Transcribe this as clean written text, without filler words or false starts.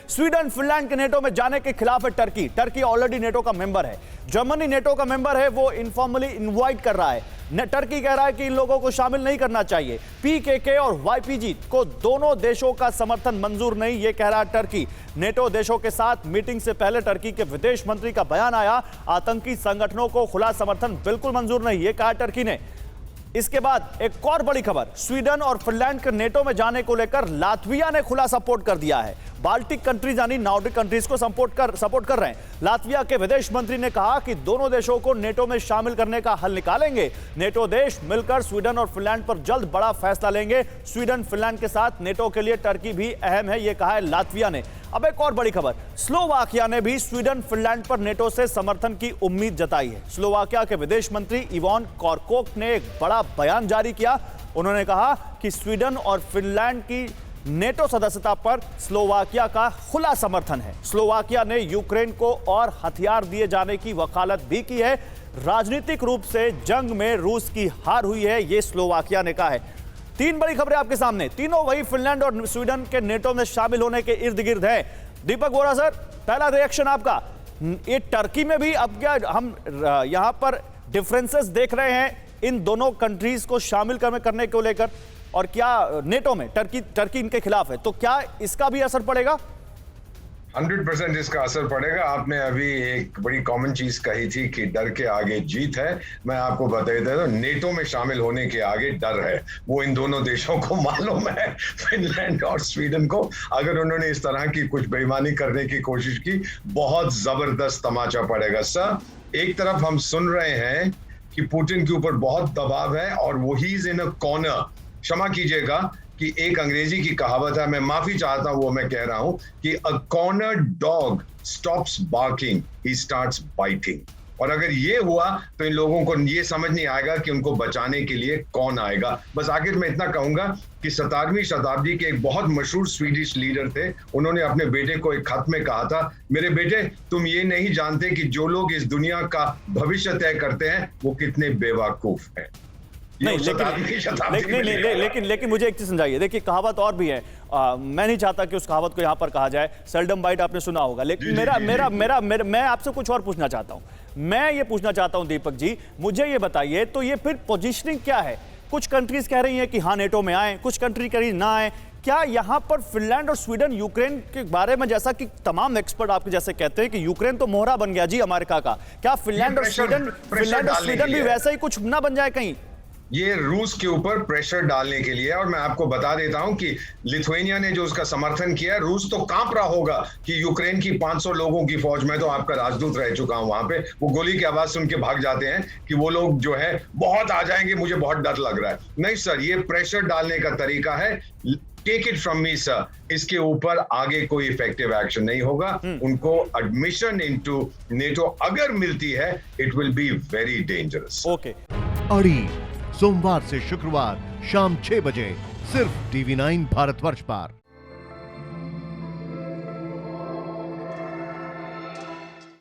Sweden Finland के NATO में जाने के खिलाफ है टर्की। टर्की ऑलरेडी नेटो का मेंबर है, जर्मनी नेटो का मेंबर है, वो इनफॉर्मली इनवाइट कर रहा है। टर्की कह रहा है कि इन लोगों को शामिल नहीं करना चाहिए। पीकेके और वाईपीजी को दोनों देशों का समर्थन मंजूर नहीं, ये कह रहा है टर्की। नेटो देशों के साथ मीटिंग से पहले टर्की के विदेश मंत्री का बयान आया, आतंकी संगठनों को खुला समर्थन बिल्कुल मंजूर नहीं, ये कहा टर्की ने। इसके बाद एक और बड़ी खबर, स्वीडन और फिनलैंड के नेटो में जाने को लेकर लातविया ने खुला सपोर्ट कर दिया है। बाल्टिक कंट्रीज यानी नॉर्डिक कंट्रीज को सपोर्ट कर रहे हैं। लातविया के विदेश मंत्री ने कहा कि दोनों देशों को नेटो में शामिल करने का हल निकालेंगे। नेटो देश मिलकर स्वीडन और फिनलैंड पर जल्द बड़ा फैसला लेंगे। स्वीडन फिनलैंड के साथ नेटो के लिए टर्की भी अहम है, यह कहा है लातविया ने। अब एक और बड़ी खबर, स्लोवाकिया ने भी स्वीडन फिनलैंड पर नेटो से समर्थन की उम्मीद जताई है। स्लोवाकिया के विदेश मंत्री इवान कोरकोक ने एक बड़ा बयान जारी किया। उन्होंने कहा कि स्वीडन और फिनलैंड की नेटो सदस्यता पर स्लोवाकिया का खुला समर्थन है। स्लोवाकिया ने यूक्रेन को और हथियार दिए जाने की वकालत भी की है। राजनीतिक रूप से जंग में रूस की हार हुई है, यह स्लोवाकिया ने कहा है। तीन बड़ी खबरें आपके सामने, तीनों वही फिनलैंड और स्वीडन के नेटो में शामिल होने के इर्द गिर्द है। दीपक बोरा सर, पहला रिएक्शन आपका। ये टर्की में भी अब क्या हम यहां पर डिफरेंसेस देख रहे हैं इन दोनों कंट्रीज को शामिल करने को लेकर, और क्या नेटो में टर्की इनके खिलाफ है, तो क्या इसका भी असर पड़ेगा? 100% इसका असर पड़ेगा। आपने अभी एक बड़ी कॉमन चीज कही थी कि डर के आगे जीत है। मैं आपको बता देता हूं, नेटो में शामिल होने के आगे डर है। वो इन दोनों देशों को मालूम है, फिनलैंड और स्वीडन को, अगर उन्होंने इस तरह की कुछ बेईमानी करने की कोशिश की, बहुत जबरदस्त तमाचा पड़ेगा। सर, एक तरफ हम सुन रहे हैं कि पुतिन के ऊपर बहुत दबाव है और वो he is in a corner. क्षमा कीजिएगा कि एक अंग्रेजी की कहावत है, मैं माफी चाहता हूं, वो मैं कह रहा हूं कि a cornered dog stops barking, he starts biting. और अगर ये हुआ तो इन लोगों को ये समझ नहीं आएगा कि उनको बचाने के लिए कौन आएगा। बस आखिर में इतना कहूंगा कि 17वीं शताब्दी के एक बहुत मशहूर स्वीडिश लीडर थे, उन्होंने अपने बेटे को एक खत में कहा था, मेरे बेटे, तुम ये नहीं जानते कि जो लोग इस दुनिया का भविष्य तय करते हैं वो कितने बेवकूफ हैं। नहीं, लेकिन मुझे एक चीज समझाइए। देखिए, कहावत और भी है, मैं नहीं चाहता कि उस कहावत को यहां पर कहा जाए। सेल्डम बाइट आपने सुना होगा, लेकिन मैं आपसे कुछ और पूछना चाहता हूं। मैं ये पूछना चाहता हूं दीपक जी, मुझे ये बताइए, तो ये फिर पोजीशनिंग क्या है? कुछ कंट्रीज कह रही हैं कि हाँ नेटो में आए, कुछ कंट्री कह रही ना आए। क्या यहां पर फिनलैंड और स्वीडन यूक्रेन के बारे में, जैसा कि तमाम एक्सपर्ट आपके जैसे कहते हैं कि यूक्रेन तो मोहरा बन गया जी अमेरिका का, क्या फिनलैंड और स्वीडन भी वैसा ही कुछ ना बन जाए कहीं? ये रूस के ऊपर प्रेशर डालने के लिए। और मैं आपको बता देता हूं कि लिथुआनिया ने जो उसका समर्थन किया, रूस तो कांप रहा होगा कि यूक्रेन की 500 लोगों की फौज, में तो आपका राजदूत रह चुका हूं वहां पे, वो गोली की आवाज सुन के भाग जाते हैं कि वो लोग जो है बहुत आ जाएंगे, मुझे बहुत डर लग रहा है। नहीं सर, ये प्रेशर डालने का तरीका है। Take it from me sir, इसके ऊपर आगे कोई इफेक्टिव एक्शन नहीं होगा। उनको एडमिशन इनटू नेटो अगर मिलती है, it will be very dangerous. Okay. अड़ी सोमवार से शुक्रवार शाम 6 बजे सिर्फ TV9 भारतवर्ष पर।